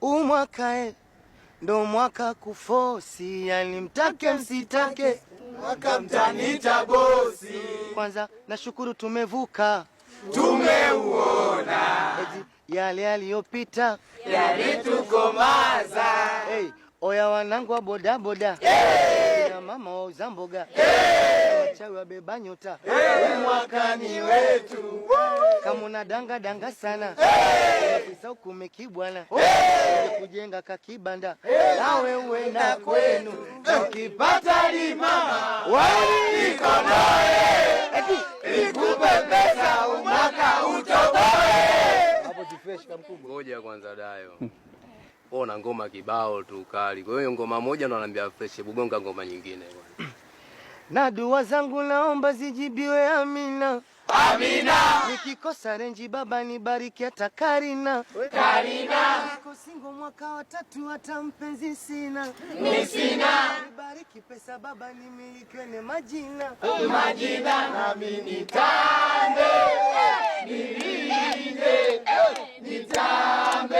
Umwaka ndo mwaka kufosi, yani mtake msitake, mwaka mtanita bosi. Kwanza nashukuru tumevuka, tumeuona yale yaliyopita, yalitukomaza. Hey, oya wanangu wa boda boda, na mama wa uzamboga, wachawi wabeba nyota, mwaka ni wetu. Kama unadanga danga sana, pesa ukumekibwana, kujenga kakibanda, nawe uenda kwenu, ukipata ni mama wali niko naye, nikupe pesa umwaka utoboe. Hapo jifresh kama mkubwa. Ngoja kwanza Dayo. Ona ngoma kibao tu kali. Kwa hiyo ngoma moja ndo ananiambia fresh, bugonga ngoma nyingine bwana. Na dua zangu naomba zijibiwe amina. Amina. Nikikosa renji baba nibariki hata Karina. Karina. Niko single mwaka wa 3 hata mpenzi sina. Sina. Nibariki pesa baba nimilikiwe na majina. Majina nami nitambe. Nilinde. Nitambe.